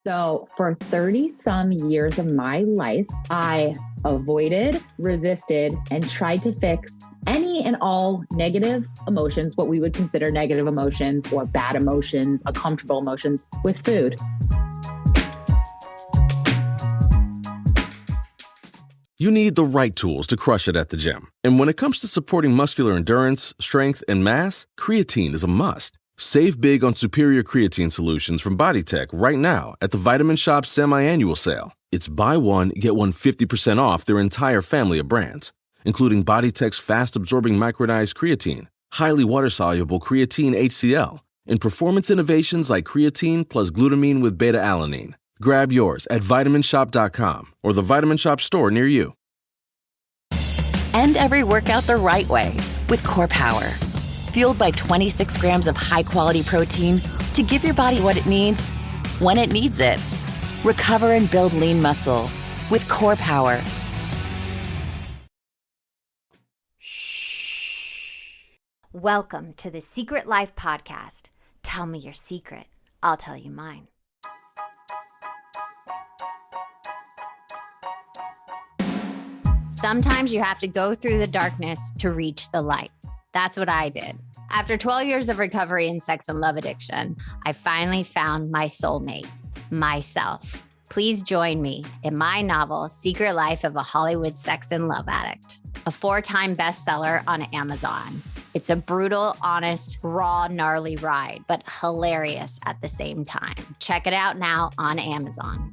So for 30 some years of my life, I avoided, resisted, and tried to fix any and all negative emotions, what we would consider negative emotions or bad emotions, uncomfortable emotions, with food. You need the right tools to crush it at the gym. And when it comes to supporting muscular endurance, strength, and mass, creatine is a must. Save big on superior creatine solutions from BodyTech right now at the Vitamin Shoppe semi-annual sale. It's buy one, get one 50% off their entire family of brands, including BodyTech's fast-absorbing micronized creatine, highly water-soluble creatine HCl, and performance innovations like creatine plus glutamine with beta-alanine. Grab yours at vitaminshoppe.com or the Vitamin Shoppe store near you. End every workout the right way with Core Power. Fueled by 26 grams of high-quality protein to give your body what it needs, when it needs it. Recover and build lean muscle with Core Power. Welcome to the Secret Life Podcast. Tell me your secret. I'll tell you mine. Sometimes you have to go through the darkness to reach the light. That's what I did. After 12 years of recovery in sex and love addiction, I finally found my soulmate, myself. Please join me in my novel, Secret Life of a Hollywood Sex and Love Addict, a 4-time bestseller on Amazon. It's a brutal, honest, raw, gnarly ride, but hilarious at the same time. Check it out now on Amazon.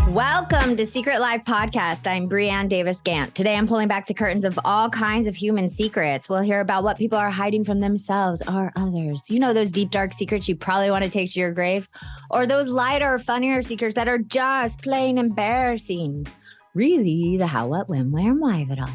Welcome to Secret Life Podcast. I'm Breanne Davis-Gant. Today, I'm pulling back the curtains of all kinds of human secrets. We'll hear about what people are hiding from themselves or others. You know, those deep, dark secrets you probably want to take to your grave, or those lighter, funnier secrets that are just plain embarrassing. Really, the how, what, when, where, and why of it all.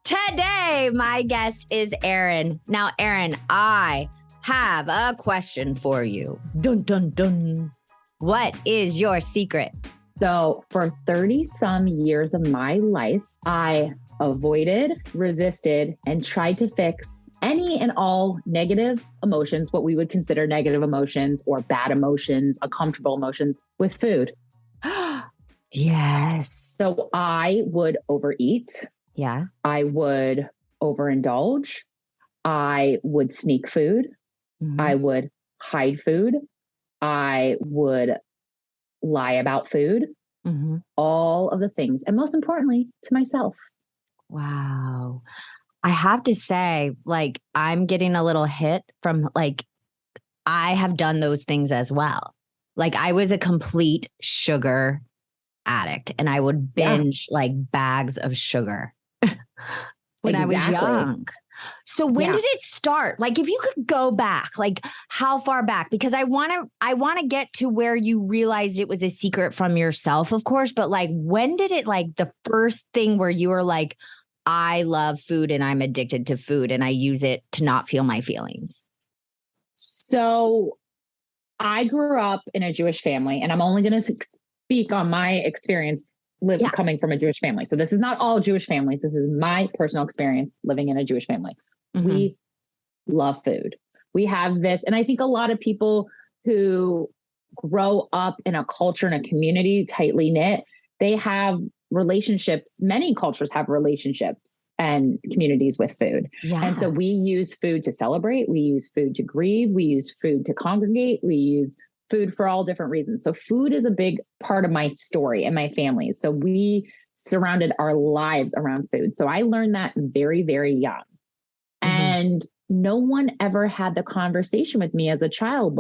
Today, my guest is Erin. Now, Erin, I have a question for you. Dun, dun, dun. What is your secret? So for 30 some years of my life, I avoided, resisted, and tried to fix any and all negative emotions, what we would consider negative emotions or bad emotions, uncomfortable emotions, with food. Yes. So I would overeat. Yeah. I would overindulge. I would sneak food. Mm-hmm. I would hide food. I would lie about food, all of the things. And most importantly, to myself. Wow. I have to say, I'm getting a little hit from, I have done those things as well. I was a complete sugar addict and I would binge bags of sugar when I was young. So when did it start? If you could go back, how far back? Because I want to get to where you realized it was a secret from yourself, of course. But when did it, the first thing where you were like, I love food and I'm addicted to food and I use it to not feel my feelings? So I grew up in a Jewish family, and I'm only going to speak on my experience coming from a Jewish family. So this is not all Jewish families. This is my personal experience living in a Jewish family. Mm-hmm. We love food. We have this, and I think a lot of people who grow up in a culture and a community tightly knit, they have relationships. Many cultures have relationships and communities with food. Yeah. And so we use food to celebrate. We use food to grieve. We use food to congregate. We use food for all different reasons. So food is a big part of my story and my family. So we surrounded our lives around food. So I learned that very, very young. Mm-hmm. And no one ever had the conversation with me as a child.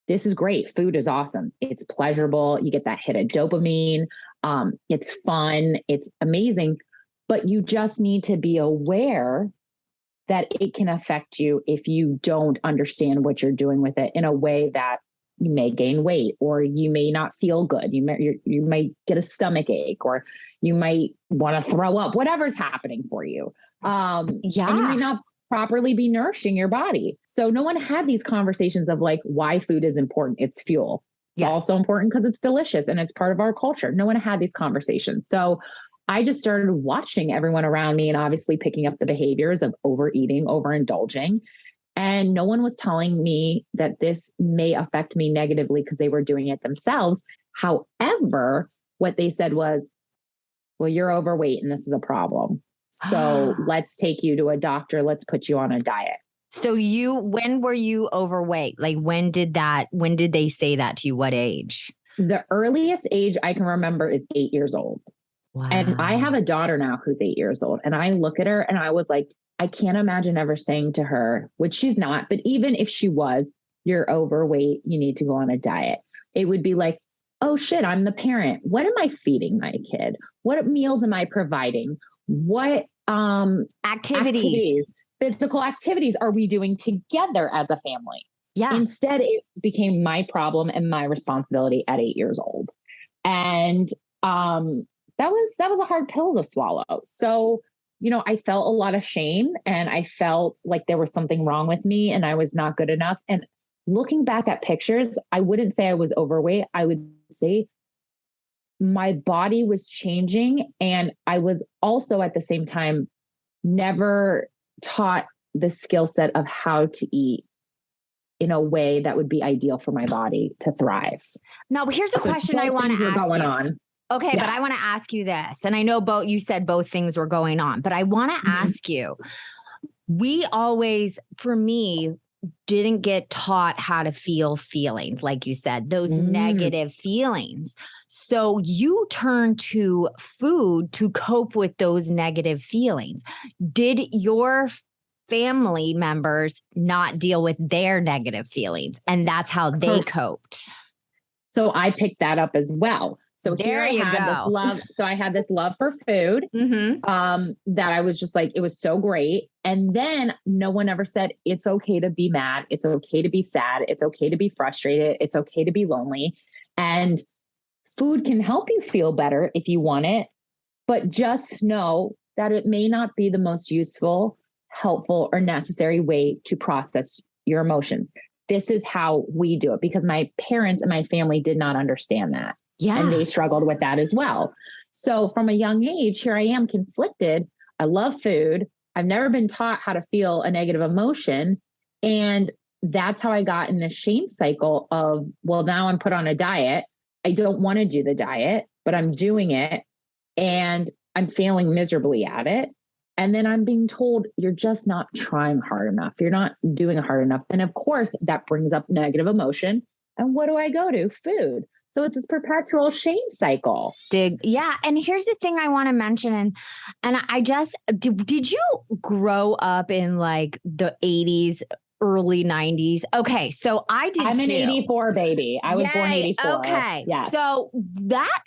This is great. Food is awesome. It's pleasurable. You get that hit of dopamine. It's fun. It's amazing. But you just need to be aware that it can affect you if you don't understand what you're doing with it in a way that you may gain weight, or you may not feel good. You might get a stomach ache, or you might want to throw up, whatever's happening for you. And you might not properly be nourishing your body. So no one had these conversations of why food is important. It's fuel. It's also important because it's delicious and it's part of our culture. No one had these conversations. So I just started watching everyone around me and obviously picking up the behaviors of overeating, overindulging. And no one was telling me that this may affect me negatively because they were doing it themselves. However, what they said was, well, you're overweight and this is a problem. So let's take you to a doctor. Let's put you on a diet. So when were you overweight? Like when did they say that to you? What age? The earliest age I can remember is 8 years old. Wow. And I have a daughter now who's 8 years old. And I look at her and I was like, I can't imagine ever saying to her, which she's not, but even if she was, you're overweight, you need to go on a diet. It would be like, oh shit, I'm the parent. What am I feeding my kid? What meals am I providing? What activities, physical activities are we doing together as a family? Yeah. Instead, it became my problem and my responsibility at 8 years old. And that was a hard pill to swallow. So, I felt a lot of shame and I felt like there was something wrong with me and I was not good enough. And looking back at pictures, I wouldn't say I was overweight. I would say my body was changing. And I was also at the same time never taught the skill set of how to eat in a way that would be ideal for my body to thrive. Now, here's a question I want to ask you. Okay, Yeah. but I want to ask you this. And I know you said both things were going on, but I want to ask you, we always, for me, didn't get taught how to feel feelings, like you said, those negative feelings. So you turn to food to cope with those negative feelings. Did your family members not deal with their negative feelings? And that's how they coped. So I picked that up as well. So here I had this love. So I had this love for food that I was just like, it was so great. And then no one ever said, it's okay to be mad. It's okay to be sad. It's okay to be frustrated. It's okay to be lonely. And food can help you feel better if you want it, but just know that it may not be the most useful, helpful, or necessary way to process your emotions. This is how we do it because my parents and my family did not understand that. Yeah. And they struggled with that as well. So from a young age, here I am conflicted. I love food. I've never been taught how to feel a negative emotion. And that's how I got in this shame cycle of, well, now I'm put on a diet. I don't want to do the diet, but I'm doing it and I'm failing miserably at it. And then I'm being told you're just not trying hard enough. You're not doing hard enough. And of course that brings up negative emotion. And what do I go to? Food. So it's this perpetual shame cycle. Yeah. And here's the thing I want to mention. And I just, did you grow up in like the 80s, early 90s? Okay. So I did I'm an 84 baby. I was born 84. Okay. Yes. So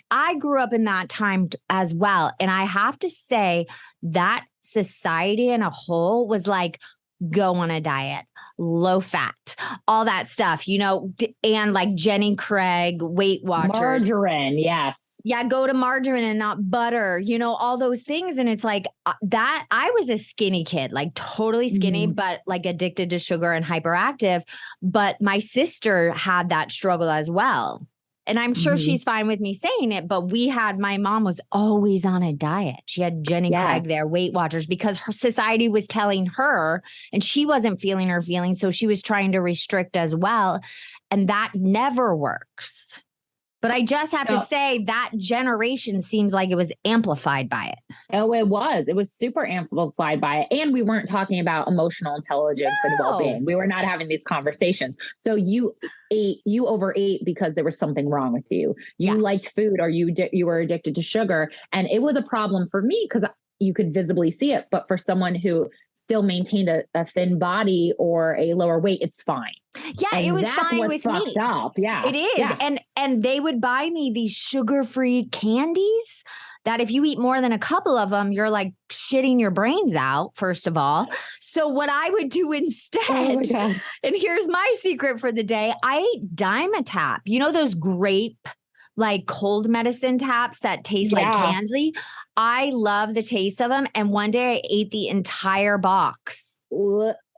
I grew up in that time as well. And I have to say that society in a whole was like, go on a diet, low fat, all that stuff, and like Jenny Craig, Weight Watchers. Margarine, yes. Yeah, go to margarine and not butter, all those things. And it's like that. I was a skinny kid, like totally skinny, but like addicted to sugar and hyperactive. But my sister had that struggle as well. And I'm sure she's fine with me saying it, but my mom was always on a diet. She had Jenny Craig there, Weight Watchers, because her society was telling her and she wasn't feeling her feelings. So she was trying to restrict as well. And that never works. But I just have to say that generation seems like it was amplified by it. Oh, it was. It was super amplified by it. And we weren't talking about emotional intelligence and well-being. We were not having these conversations. So you overate because there was something wrong with you. You liked food or you were addicted to sugar. And it was a problem for me because you could visibly see it. But for someone who still maintained a thin body or a lower weight, it's fine. Yeah, and it was fine with me. Fucked up. Yeah, it is. Yeah. And they would buy me these sugar-free candies that if you eat more than a couple of them, you're like shitting your brains out, first of all. So what I would do instead, and here's my secret for the day, I ate Dimetap. Those grape like cold medicine taps that taste like candy. I love the taste of them. And one day I ate the entire box.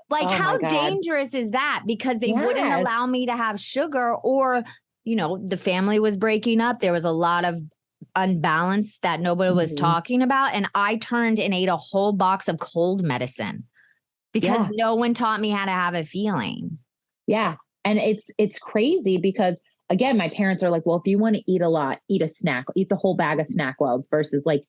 Like how dangerous is that? Because they wouldn't allow me to have sugar or, the family was breaking up. There was a lot of unbalance that nobody was talking about. And I turned and ate a whole box of cold medicine because no one taught me how to have a feeling. Yeah. And it's crazy because again, my parents are like, well, if you want to eat a lot, eat a snack, eat the whole bag of snack wells versus like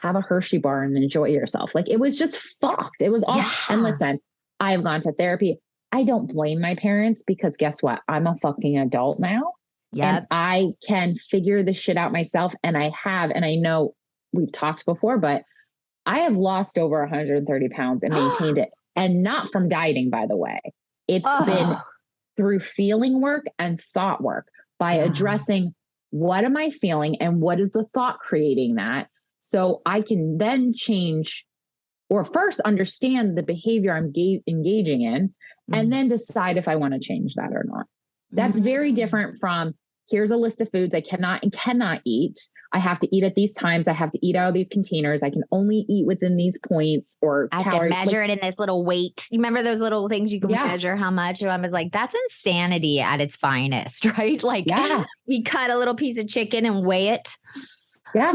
have a Hershey bar and enjoy yourself. Like it was just fucked. It was awful. And listen, I have gone to therapy. I don't blame my parents because guess what? I'm a fucking adult now. And I can figure this shit out myself. And I have, and I know we've talked before, but I have lost over 130 pounds and maintained it. And not from dieting, by the way. It's been through feeling work and thought work by addressing what am I feeling and what is the thought creating that. So I can then change or first understand the behavior I'm engaging in and then decide if I want to change that or not. That's very different from here's a list of foods I cannot and cannot eat. I have to eat at these times. I have to eat out of these containers. I can only eat within these points or I have to measure it in this little weight. You remember those little things you can measure how much? And I was like, that's insanity at its finest, right? Like we cut a little piece of chicken and weigh it. Yeah.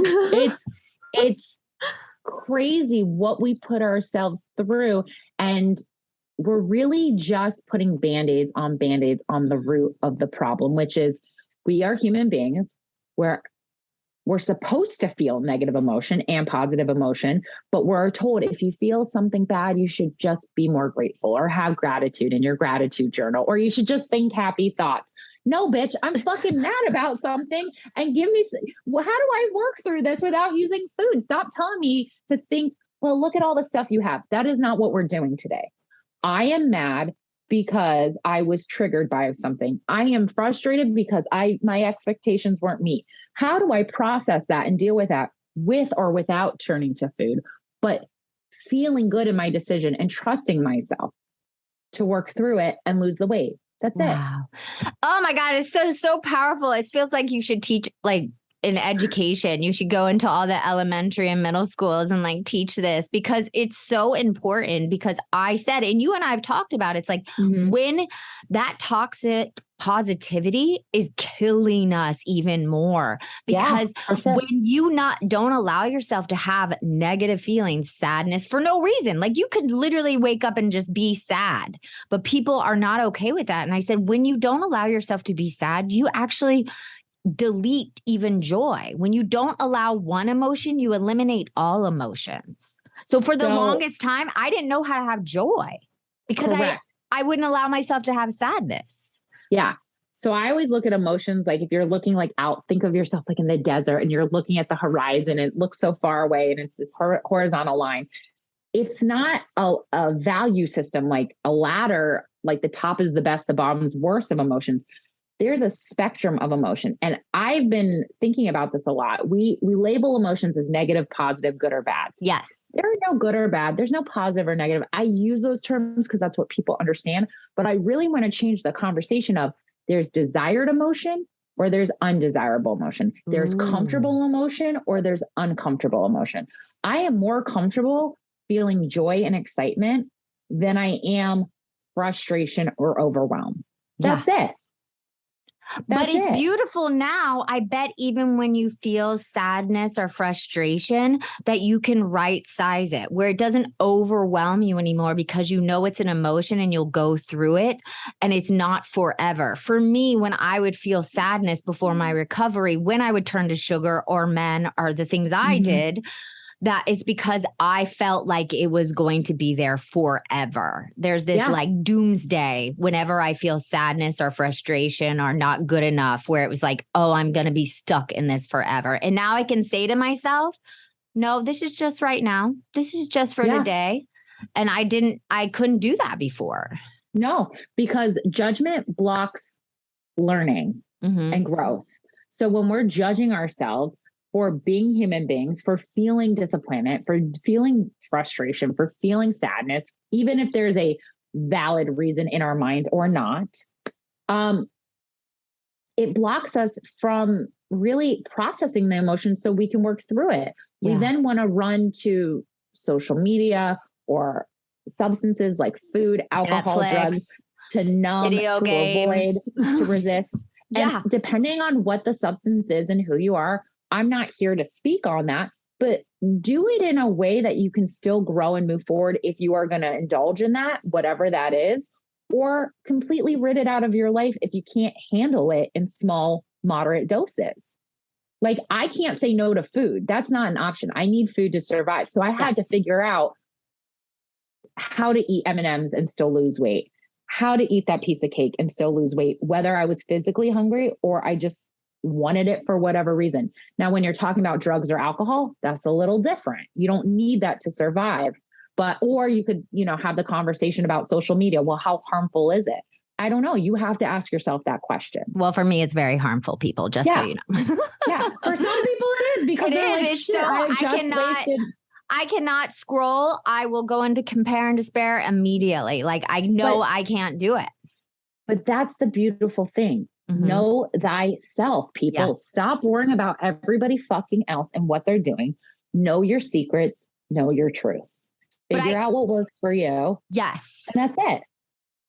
It's crazy what we put ourselves through. And we're really just putting Band-Aids on the root of the problem, which is we are human beings. We're supposed to feel negative emotion and positive emotion, but we're told if you feel something bad, you should just be more grateful or have gratitude in your gratitude journal, or you should just think happy thoughts. No, bitch, I'm fucking mad about something and how do I work through this without using food? Stop telling me to think, well, look at all the stuff you have. That is not what we're doing today. I am mad because I was triggered by something. I am frustrated because my expectations weren't met. How do I process that and deal with that with or without turning to food, but feeling good in my decision and trusting myself to work through it and lose the weight? That's it. Oh my God. It's so powerful. It feels like you should teach like in education. You should go into all the elementary and middle schools and like teach this because it's so important because I said, and you and I have talked about, it's like when that toxic positivity is killing us even more because when you don't allow yourself to have negative feelings, sadness for no reason, like you could literally wake up and just be sad, but people are not okay with that. And I said, when you don't allow yourself to be sad, you actually delete even joy. When you don't allow one emotion, you eliminate all emotions. So for the longest time, I didn't know how to have joy because I wouldn't allow myself to have sadness. Yeah. So I always look at emotions like if you're looking like out, think of yourself like in the desert and you're looking at the horizon, it looks so far away and it's this horizontal line. It's not a value system like a ladder, like the top is the best, the bottom's worst of emotions. There's a spectrum of emotion. And I've been thinking about this a lot. We label emotions as negative, positive, good or bad. Yes. There are no good or bad. There's no positive or negative. I use those terms because that's what people understand. But I really want to change the conversation of there's desired emotion or there's undesirable emotion. There's comfortable emotion or there's uncomfortable emotion. I am more comfortable feeling joy and excitement than I am frustration or overwhelm. That's it. But it's beautiful now. I bet even when you feel sadness or frustration that you can right size it where it doesn't overwhelm you anymore because you know it's an emotion and you'll go through it and it's not forever. For me, when I would feel sadness before my recovery, when I would turn to sugar or men or the things I did, that is because I felt like it was going to be there forever. There's this like doomsday whenever I feel sadness or frustration or not good enough where it was like, oh, I'm going to be stuck in this forever. And now I can say to myself, no, this is just right now. This is just for today. And I couldn't do that before. No, because judgment blocks learning and growth. So when we're judging ourselves, for being human beings, for feeling disappointment, for feeling frustration, for feeling sadness, even if there's a valid reason in our minds or not, it blocks us from really processing the emotions so we can work through it. We then want to run to social media or substances like food, alcohol, Netflix, drugs to numb, video to games. avoid, to resist. And depending on what the substance is and who you are, I'm not here to speak on that, but do it in a way that you can still grow and move forward if you are going to indulge in that, whatever that is, or completely rid it out of your life if you can't handle it in small, moderate doses. Like, I can't say no to food. That's not an option. I need food to survive. So I had to figure out how to eat M&Ms and still lose weight, how to eat that piece of cake and still lose weight, whether I was physically hungry or I just wanted it for whatever reason. Now, when you're talking about drugs or alcohol, that's a little different. You don't need that to survive. But, or you could, have the conversation about social media. Well, how harmful is it? I don't know. You have to ask yourself that question. Well, for me, it's very harmful, people, just so you know. Yeah. For some people it is, because they're like, shit, I cannot scroll. I will go into compare and despair immediately. Like, I know I can't do it. But that's the beautiful thing. Mm-hmm. Know thyself, people. Yeah. Stop worrying about everybody fucking else and what they're doing. Know your secrets. Know your truths. Figure out what works for you. Yes. And that's it.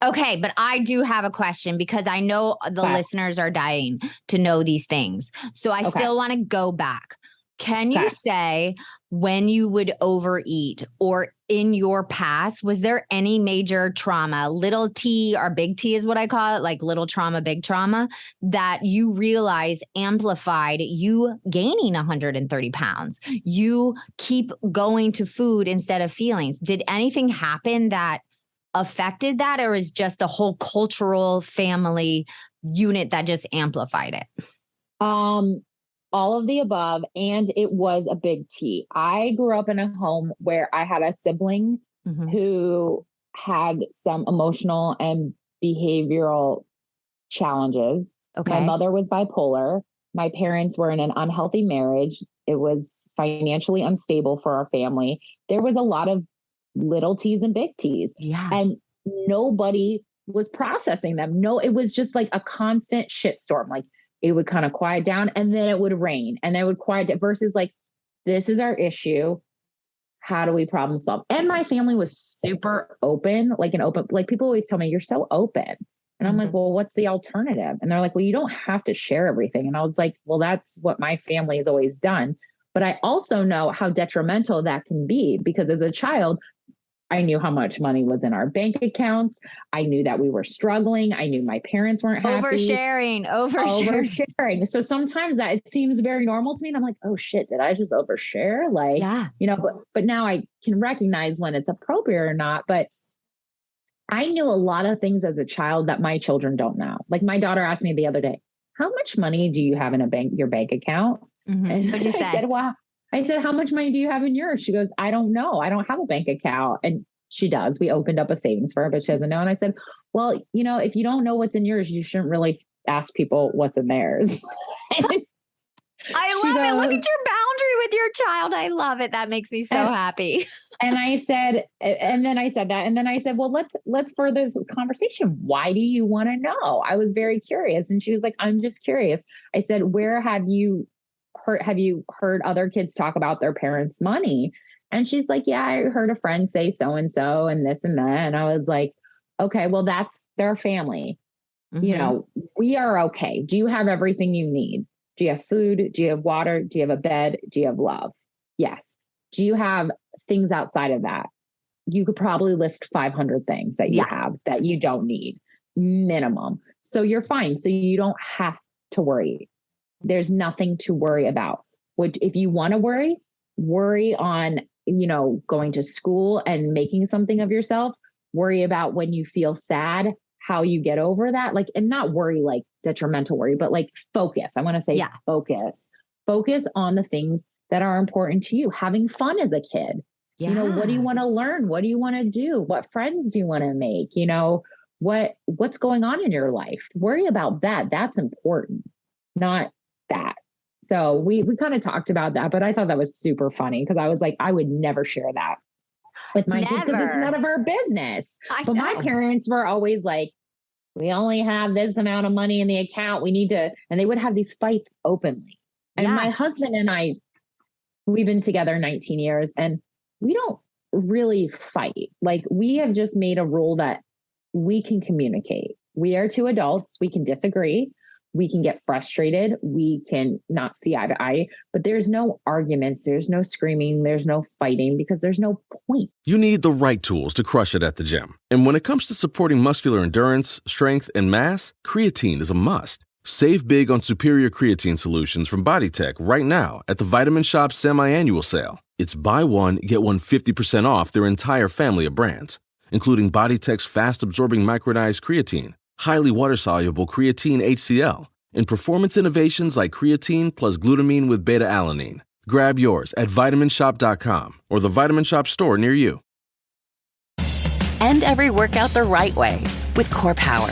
Okay, but I do have a question, because I know the listeners are dying to know these things. So I still want to go back. Can you say when you would overeat, or in your past, was there any major trauma, little T or big T is what I call it, like little trauma, big trauma, that you realize amplified you gaining 130 pounds? You keep going to food instead of feelings. Did anything happen that affected that, or is just the whole cultural family unit that just amplified it? All of the above. And it was a big T. I grew up in a home where I had a sibling who had some emotional and behavioral challenges. Okay. My mother was bipolar. My parents were in an unhealthy marriage. It was financially unstable for our family. There was a lot of little T's and big T's. Yeah. And nobody was processing them. No, it was just like a constant shitstorm. Like, it would kind of quiet down and then it would rain and then it would quiet down, versus like, this is our issue. How do we problem solve? And my family was super open, like people always tell me, you're so open. And I'm like, well, what's the alternative? And they're like, well, you don't have to share everything. And I was like, well, that's what my family has always done. But I also know how detrimental that can be, because as a child, I knew how much money was in our bank accounts. I knew that we were struggling. I knew my parents weren't happy. Oversharing. So sometimes that it seems very normal to me. And I'm like, oh shit, did I just overshare? Like, but now I can recognize when it's appropriate or not. But I knew a lot of things as a child that my children don't know. Like, my daughter asked me the other day, how much money do you have in your bank account? Mm-hmm. And what'd you say? I said, well, how much money do you have in yours? She goes, I don't know. I don't have a bank account. And she does. We opened up a savings for her, but she doesn't know. And I said, well, if you don't know what's in yours, you shouldn't really ask people what's in theirs. I love it. Look at your boundary with your child. I love it. That makes me so happy. And I said, and then I said that, and then I said, well, let's further this conversation. Why do you want to know? I was very curious. And she was like, I'm just curious. I said, where have you heard other kids talk about their parents' money? And she's like, yeah, I heard a friend say so-and-so and this and that. And I was like, okay, well, that's their family. Mm-hmm. We are okay. Do you have everything you need? Do you have food? Do you have water? Do you have a bed? Do you have love? Yes. Do you have things outside of that? You could probably list 500 things that you have that you don't need, minimum. So you're fine. So you don't have to worry. There's nothing to worry about. If you want to worry on, going to school and making something of yourself. Worry about when you feel sad, how you get over that. Like, and not worry, like detrimental worry, but like focus. I want to say focus on the things that are important to you. Having fun as a kid. Yeah. What do you want to learn? What do you want to do? What friends do you want to make? What's going on in your life? Worry about that. That's important, not that. So we kind of talked about that, but I thought that was super funny, because I was like, I would never share that with my kids, because it's none of our business. But my parents were always like, we only have this amount of money in the account. We need to, and they would have these fights openly. And my husband and I, we've been together 19 years and we don't really fight. Like, we have just made a rule that we can communicate. We are two adults. We can disagree. we can get frustrated. We can not see eye to eye, but there's no arguments. There's no screaming. There's no fighting because there's no point. You need the right tools to crush it at the gym. And when it comes to supporting muscular endurance, strength, and mass, creatine is a must. Save big on superior creatine solutions from BodyTech right now at the Vitamin Shoppe semi-annual sale. It's buy one, get one 50% off their entire family of brands, including BodyTech's fast-absorbing micronized creatine, highly water-soluble creatine HCl, and performance innovations like creatine plus glutamine with beta-alanine. Grab yours at vitaminshoppe.com or the Vitamin Shoppe store near you. End every workout the right way with Core Power.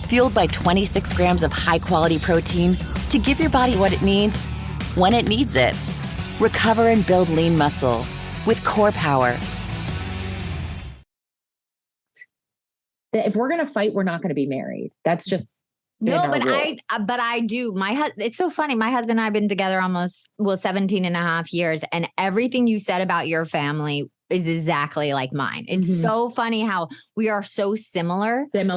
Fueled by 26 grams of high-quality protein to give your body what it needs, when it needs it. Recover and build lean muscle with Core Power. That if we're going to fight, we're not going to be married. That's just no, but I do. It's so funny. My husband and I have been together almost 17 and a half years. And everything you said about your family is exactly like mine. It's so funny how we are so similar and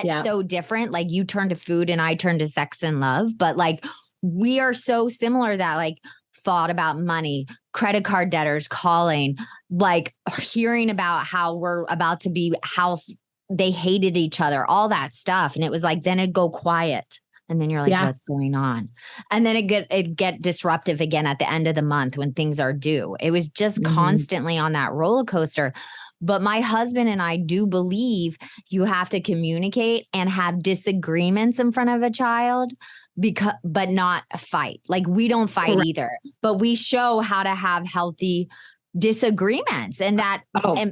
yet so different. Like you turn to food and I turn to sex and love, but like we are so similar that like thought about money, credit card debtors calling, like hearing about how we're about to be house. They hated each other, all that stuff. And it was like, then it'd go quiet. And then you're like, what's going on? And then it'd get disruptive again at the end of the month when things are due. It was just constantly on that roller coaster. But my husband and I do believe you have to communicate and have disagreements in front of a child but not fight. Like we don't fight either, but we show how to have healthy disagreements and that.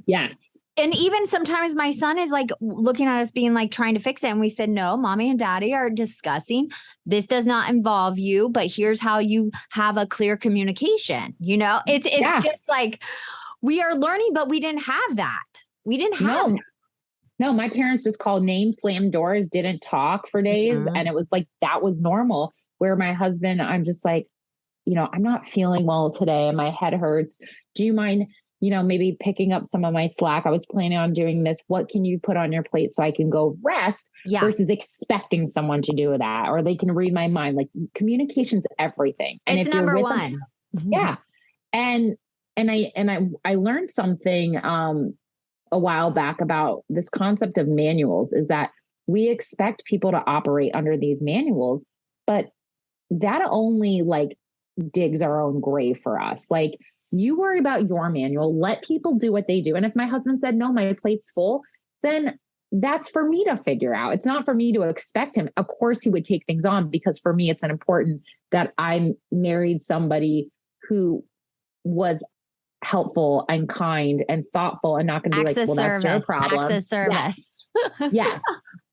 Yes. And even sometimes my son is like looking at us being like trying to fix it. And we said, no, mommy and daddy are discussing. This does not involve you, but here's how you have a clear communication. You know, it's just like we are learning, but we didn't have that. We didn't have that. No, my parents just called names, slammed doors, didn't talk for days. And it was like, that was normal. Where my husband, I'm just like, you know, I'm not feeling well today and my head hurts. Do you mind, you know, maybe picking up some of my slack? I was planning on doing this. What can you put on your plate so I can go rest versus expecting someone to do that, or they can read my mind. Like communication's everything. And it's if number you're one. And I learned something a while back about this concept of manuals is that we expect people to operate under these manuals, but that only like digs our own grave for us. Like, you worry about your manual, let people do what they do. And if my husband said, no, my plate's full, then that's for me to figure out. It's not for me to expect him. Of course he would take things on because for me, it's an important that I married somebody who was helpful and kind and thoughtful and not going to be like, well, that's your problem. Access service. Yes.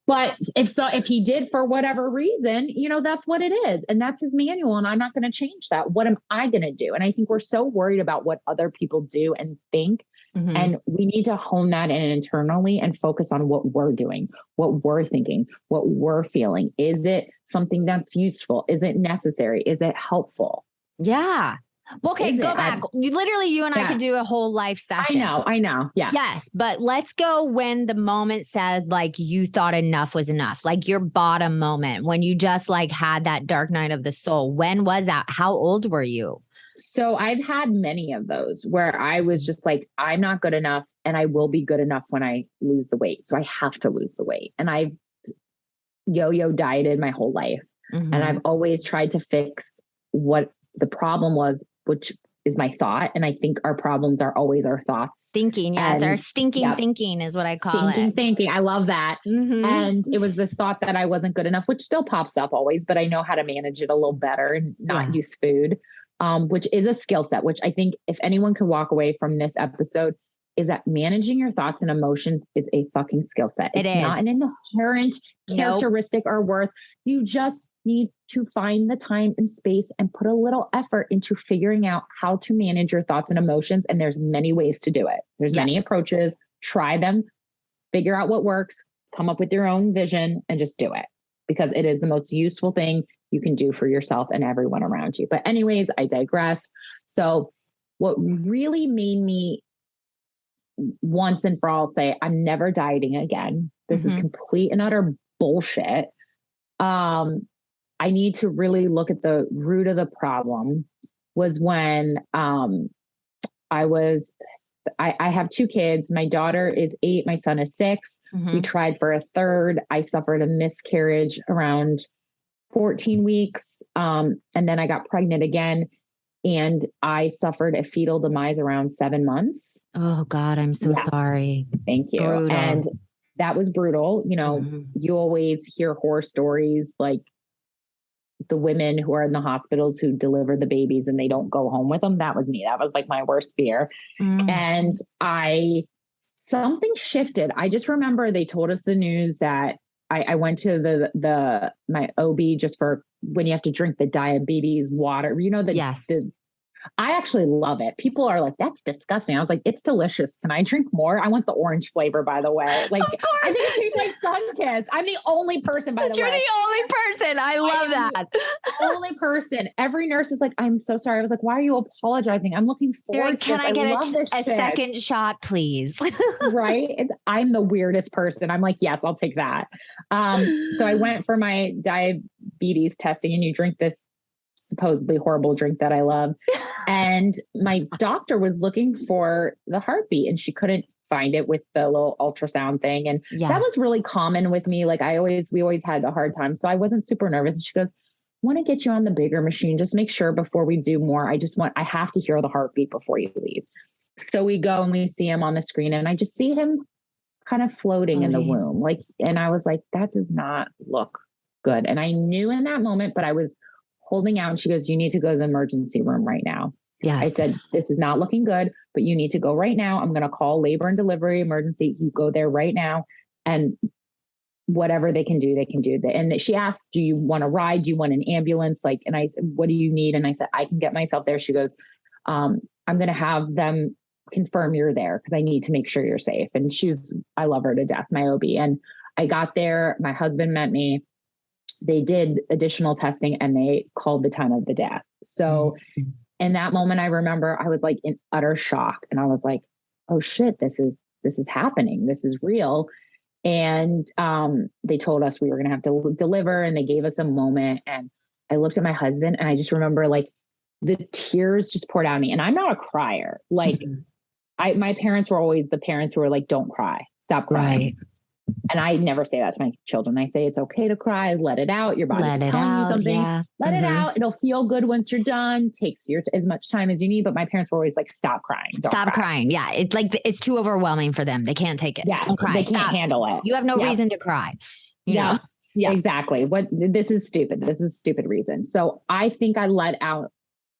But if he did for whatever reason, you know, that's what it is. And that's his manual. And I'm not going to change that. What am I going to do? And I think we're so worried about what other people do and think. And we need to hone that in internally and focus on what we're doing, what we're thinking, what we're feeling. Is it something that's useful? Is it necessary? Is it helpful? Yeah. Well, okay, go back. You and I could do a whole life session. I know. Yeah. Yes. But let's go when the moment said like you thought enough was enough, like your bottom moment when you just like had that dark night of the soul. When was that? How old were you? So I've had many of those where I was just like, I'm not good enough and I will be good enough when I lose the weight. So I have to lose the weight. And I've yo-yo dieted my whole life. And I've always tried to fix what the problem was, which is my thought. And I think our problems are always our thoughts. Thinking. Yeah. It's our stinking thinking is what I call it. Stinking thinking. I love that. And it was this thought that I wasn't good enough, which still pops up always, but I know how to manage it a little better and not use food, which is a skill set, which I think if anyone can walk away from this episode is that managing your thoughts and emotions is a fucking skill set. It's not an inherent characteristic or worth. You just need to find the time and space and put a little effort into figuring out how to manage your thoughts and emotions. And there's many ways to do it. There's many approaches. Try them, figure out what works, come up with your own vision and just do it because it is the most useful thing you can do for yourself and everyone around you. But anyways, I digress. So what really made me once and for all say, I'm never dieting again. This is complete and utter bullshit. I I need to really look at the root of the problem was when I have 2 kids. My daughter is 8. My son is 6. We tried for a third. I suffered a miscarriage around 14 weeks. And then I got pregnant again and I suffered a fetal demise around 7 months. Oh God, I'm so sorry. Thank you. Brutal. And that was brutal. You know, you always hear horror stories like the women who are in the hospitals who deliver the babies and they don't go home with them. That was me. That was like my worst fear. And something shifted. I just remember they told us the news that I went to my OB just for when you have to drink the diabetes water, you know, I actually love it. People are like, that's disgusting. I was like, it's delicious. Can I drink more? I want the orange flavor, by the way. Like, I think it tastes like Sunkist. I'm the only person, by the way. You're the only person. I love that. The only person. Every nurse is like, I'm so sorry. I was like, why are you apologizing? I'm looking forward to this. Can I get a second shot, please? Right? I'm the weirdest person. I'm like, yes, I'll take that. So I went for my diabetes testing and you drink this supposedly horrible drink that I love. And my doctor was looking for the heartbeat and she couldn't find it with the little ultrasound thing. And that was really common with me. Like we always had a hard time. So I wasn't super nervous. And she goes, want to get you on the bigger machine. Just make sure before we do more, I have to hear the heartbeat before you leave. So we go and we see him on the screen and I just see him kind of floating in the womb. Like, and I was like, that does not look good. And I knew in that moment, but I was holding out and she goes, you need to go to the emergency room right now. Yes. I said, this is not looking good, but you need to go right now. I'm going to call labor and delivery emergency. You go there right now and whatever they can do, they can do that. And she asked, do you want a ride? Do you want an ambulance? Like, and I said, what do you need? And I said, I can get myself there. She goes, I'm going to have them confirm you're there because I need to make sure you're safe. And I love her to death, my OB. And I got there, my husband met me. They did additional testing and they called the time of the death. So in that moment, I remember I was like in utter shock and I was like, oh shit, this is happening. This is real. And they told us we were going to have to deliver and they gave us a moment. And I looked at my husband and I just remember like the tears just poured out of me. And I'm not a crier. Like my parents were always the parents who were like, don't cry, stop crying. Right. And I never say that to my children. I say, it's okay to cry. Let it out. Your body's telling you something. Yeah. Let it out. It'll feel good once you're done. Takes as much time as you need. But my parents were always like, stop crying. Stop crying. Yeah. It's like, it's too overwhelming for them. They can't take it. Yeah. Don't cry. They can't handle it. You have no reason to cry. You know? Yeah, exactly. This is stupid. This is a stupid reason. So I think I let out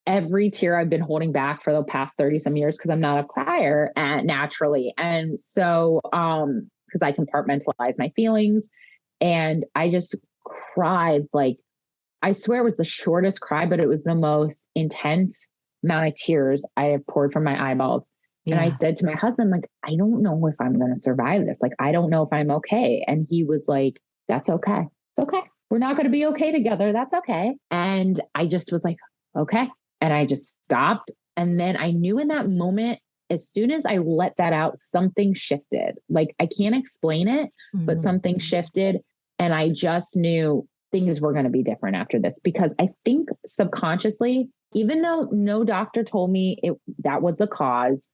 every tear I've been holding back for the past 30 some years because I'm not a crier naturally. And so, because I compartmentalize my feelings and I just cried. Like, I swear it was the shortest cry, but it was the most intense amount of tears I have poured from my eyeballs. Yeah. And I said to my husband, like, I don't know if I'm going to survive this. Like, I don't know if I'm okay. And he was like, that's okay. It's okay. We're not going to be okay together. That's okay. And I just was like, okay. And I just stopped. And then I knew in that moment, as soon as I let that out, something shifted. Like, I can't explain it, but something shifted. And I just knew things were going to be different after this, because I think subconsciously, even though no doctor told me that was the cause,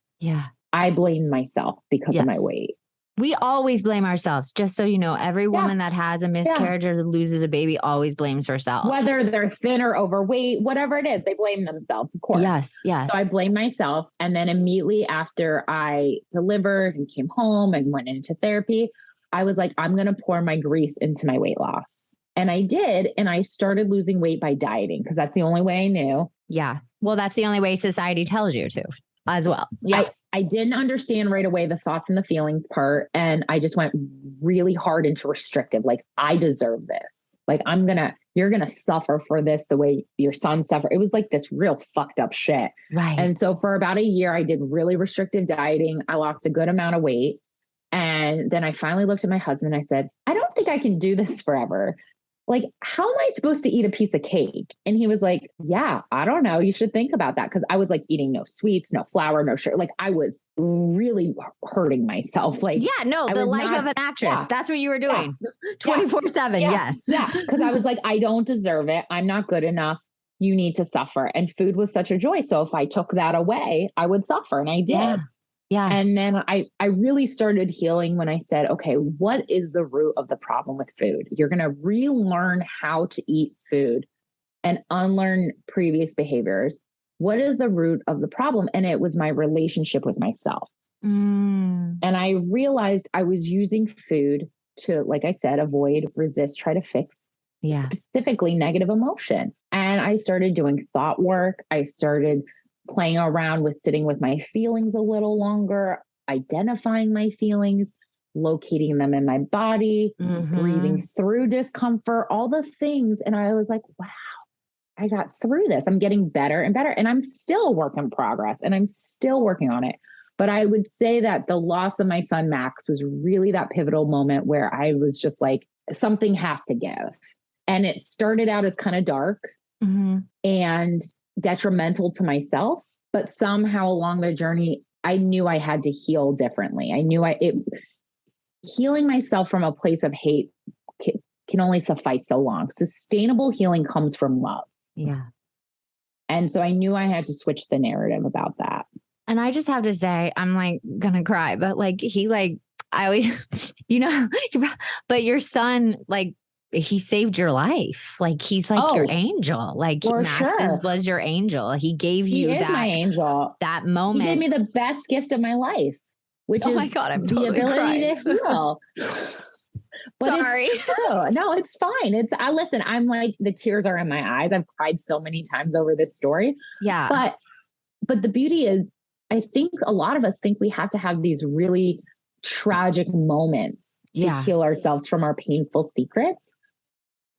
I blamed myself because of my weight. We always blame ourselves. Just so you know, every woman that has a miscarriage or loses a baby always blames herself. Whether they're thin or overweight, whatever it is, they blame themselves, of course. Yes. So I blame myself. And then immediately after I delivered and came home and went into therapy, I was like, I'm going to pour my grief into my weight loss. And I did. And I started losing weight by dieting because that's the only way I knew. Yeah. Well, that's the only way society tells you to as well. Yeah. I didn't understand right away the thoughts and the feelings part. And I just went really hard into restrictive. Like, I deserve this. Like, you're going to suffer for this the way your son suffered. It was like this real fucked up shit. Right. And so for about a year, I did really restrictive dieting. I lost a good amount of weight. And then I finally looked at my husband and I said, I don't think I can do this forever. like, how am I supposed to eat a piece of cake? And he was like, yeah, I don't know. You should think about that. Cause I was like eating no sweets, no flour, no sugar. Like I was really hurting myself. Like, yeah, no, the life of an actress. Yeah. That's what you were doing 24/7. Yes. Yeah. Cause I was like, I don't deserve it. I'm not good enough. You need to suffer. And food was such a joy. So if I took that away, I would suffer. And I did. Yeah. And then I really started healing when I said, okay, what is the root of the problem with food? You're going to relearn how to eat food and unlearn previous behaviors. What is the root of the problem? And it was my relationship with myself. And I realized I was using food to, like I said, avoid, resist, try to fix, specifically negative emotion. And I started doing thought work. I started playing around with sitting with my feelings a little longer, identifying my feelings, locating them in my body, breathing through discomfort, all the things. And I was like, wow, I got through this. I'm getting better and better. And I'm still a work in progress and I'm still working on it. But I would say that the loss of my son, Max, was really that pivotal moment where I was just like, something has to give. And it started out as kind of dark and detrimental to myself, but somehow along the journey, I knew I had to heal differently. I knew healing myself from a place of hate can only suffice so long. Sustainable healing comes from love. Yeah. And so I knew I had to switch the narrative about that. And I just have to say, I'm like gonna cry, but like, I always, but your son, like, he saved your life. Like he's like your angel. Like Max was your angel. He gave you my angel. That moment. He gave me the best gift of my life, which is my God, I'm the totally ability to heal. But sorry. It's true. No, it's fine. Listen, I'm like, the tears are in my eyes. I've cried so many times over this story. Yeah. But the beauty is, I think a lot of us think we have to have these really tragic moments to heal ourselves from our painful secrets.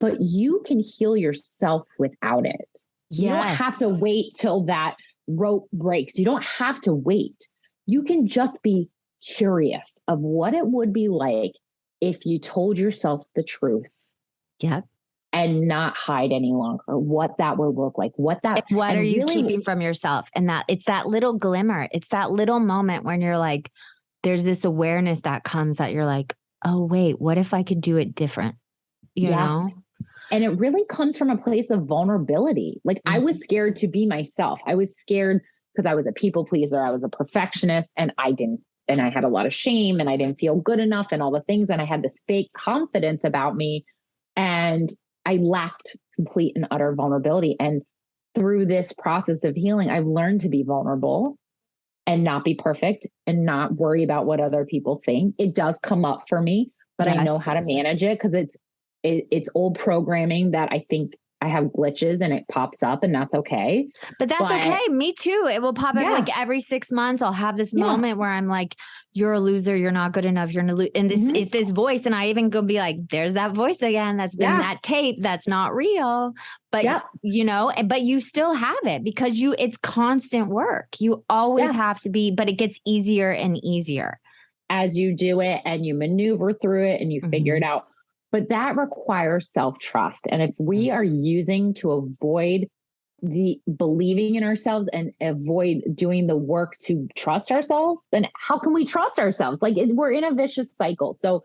But you can heal yourself without it. You don't have to wait till that rope breaks. You don't have to wait. You can just be curious of what it would be like if you told yourself the truth. Yep. And not hide any longer, what that would look like, what are you keeping from yourself? And that it's that little glimmer. It's that little moment when you're like, there's this awareness that comes that you're like, oh, wait, what if I could do it different? You know? And it really comes from a place of vulnerability. Like I was scared to be myself. I was scared because I was a people pleaser. I was a perfectionist and I had a lot of shame and I didn't feel good enough and all the things. And I had this fake confidence about me and I lacked complete and utter vulnerability. And through this process of healing, I've learned to be vulnerable and not be perfect and not worry about what other people think. It does come up for me, but I know how to manage it because it's old programming that I think I have glitches and it pops up and that's okay. But that's okay. Me too. It will pop up like every 6 months. I'll have this moment where I'm like, you're a loser. You're not good enough. You're gonna and this is this voice. And I even go be like, there's that voice again. That's been that tape. That's not real. But but you still have it because it's constant work. You always have to be, but it gets easier and easier as you do it and you maneuver through it and you figure it out. But that requires self-trust. And if we are using to avoid the believing in ourselves and avoid doing the work to trust ourselves, then how can we trust ourselves? Like we're in a vicious cycle. So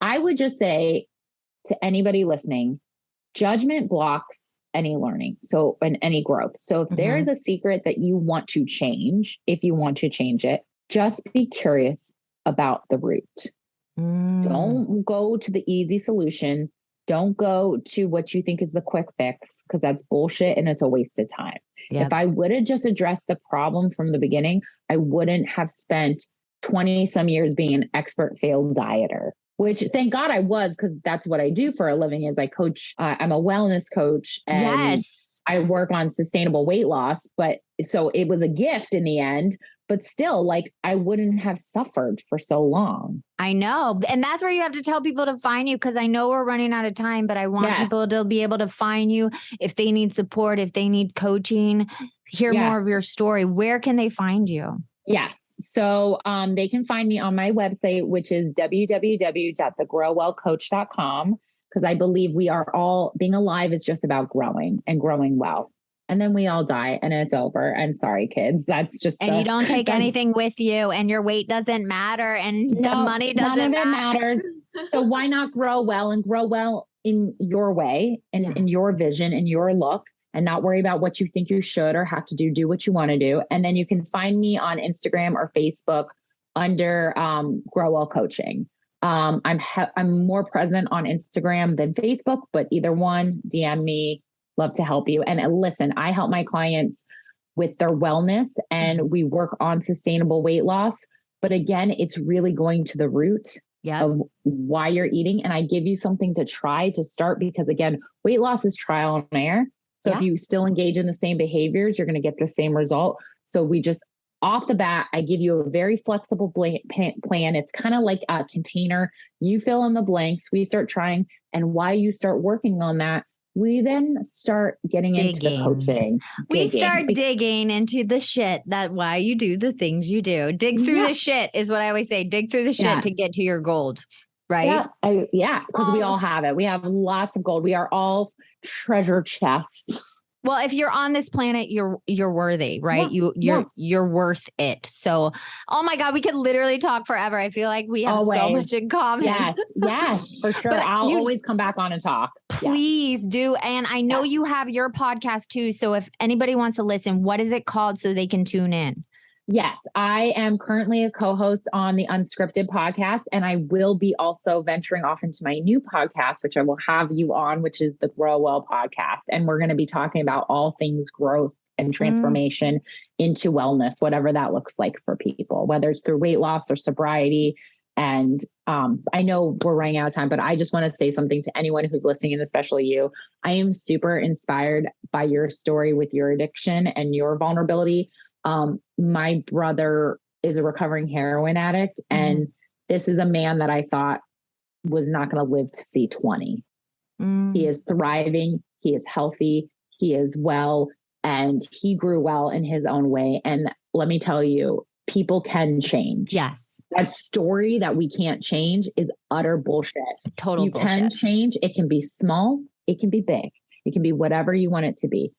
I would just say to anybody listening, judgment blocks any learning. So, and any growth. So if there's a secret that you want to change, if you want to change it, just be curious about the root. Don't go to the easy solution. Don't go to what you think is the quick fix because that's bullshit and it's a waste of time. If I would have just addressed the problem from the beginning, I wouldn't have spent 20 some years being an expert failed dieter, which thank God I was because that's what I do for a living is I coach. I'm a wellness coach and I work on sustainable weight loss. But so it was a gift in the end. But still, like, I wouldn't have suffered for so long. I know. And that's where you have to tell people to find you because I know we're running out of time, but I want people to be able to find you if they need support, if they need coaching, hear more of your story. Where can they find you? Yes. So they can find me on my website, which is www.thegrowwellcoach.com. because I believe we are all, being alive is just about growing and growing well. And then we all die and it's over. And sorry, kids, that's just. And you don't take anything with you, and your weight doesn't matter, and the money doesn't matter. None of it matters. So why not grow well and grow well in your way and in your vision and your look, and not worry about what you think you should or have to do. Do what you want to do. And then you can find me on Instagram or Facebook under Grow Well Coaching. I'm more present on Instagram than Facebook, but either one, DM me. Love to help you. And listen, I help my clients with their wellness, and we work on sustainable weight loss. But again, it's really going to the root of why you're eating. And I give you something to try to start, because again, weight loss is trial and error. So if you still engage in the same behaviors, you're going to get the same result. So we just, off the bat, I give you a very flexible plan. It's kind of like a container. You fill in the blanks. We start trying. And while you start working on that, we then start getting into the coaching. We start digging into the shit, that why you do the things you do. Dig through the shit is what I always say. Dig through the shit to get to your gold. Right? Because we all have it. We have lots of gold. We are all treasure chests. Well, if you're on this planet, you're worthy, right? You're worth it. So, oh my God, we could literally talk forever. I feel like we have so much in common. Yes, for sure. I'll always come back on and talk. Please do. And I know you have your podcast too. So if anybody wants to listen, what is it called so they can tune in? Yes, I am currently a co-host on the Unscripted podcast, and I will be also venturing off into my new podcast, which I will have you on, which is the Grow Well podcast. And we're going to be talking about all things growth and transformation into wellness, whatever that looks like for people, whether it's through weight loss or sobriety. And I know we're running out of time, but I just want to say something to anyone who's listening, and especially you. I am super inspired by your story with your addiction and your vulnerability. My brother is a recovering heroin addict, and this is a man that I thought was not going to live to see 20. He is thriving. He is healthy. He is well, and he grew well in his own way. And let me tell you, people can change. Yes. That story that we can't change is utter bullshit. Total bullshit. You can change. It can be small. It can be big. It can be whatever you want it to be.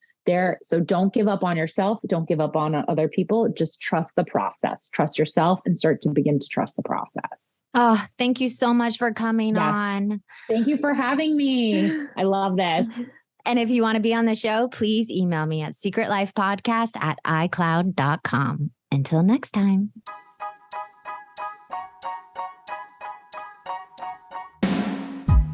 So don't give up on yourself. Don't give up on other people. Just trust the process. Trust yourself and start to begin to trust the process. Oh, thank you so much for coming on. Thank you for having me. I love this. And if you want to be on the show, please email me at secretlifepodcast@icloud.com. Until next time.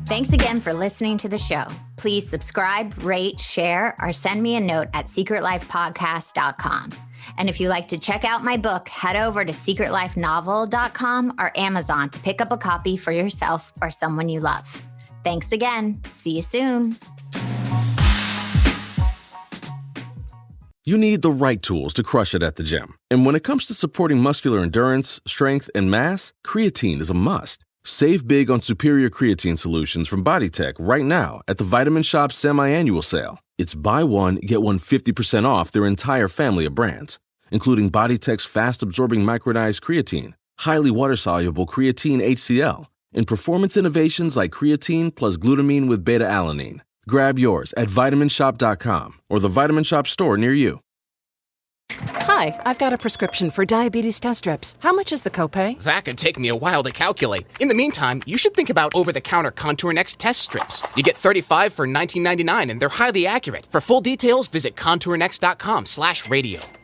Thanks again for listening to the show. Please subscribe, rate, share, or send me a note at secretlifepodcast.com. And if you like to check out my book, head over to secretlifenovel.com or Amazon to pick up a copy for yourself or someone you love. Thanks again. See you soon. You need the right tools to crush it at the gym. And when it comes to supporting muscular endurance, strength, and mass, creatine is a must. Save big on superior creatine solutions from BodyTech right now at the Vitamin Shoppe semi-annual sale. It's buy one, get one 50% off their entire family of brands, including BodyTech's fast-absorbing micronized creatine, highly water-soluble creatine HCl, and performance innovations like creatine plus glutamine with beta-alanine. Grab yours at vitaminshoppe.com or the Vitamin Shoppe store near you. Hi, I've got a prescription for diabetes test strips. How much is the copay? That could take me a while to calculate. In the meantime, you should think about over-the-counter Contour Next test strips. You get 35 for $19.99, and they're highly accurate. For full details, visit contournext.com/radio.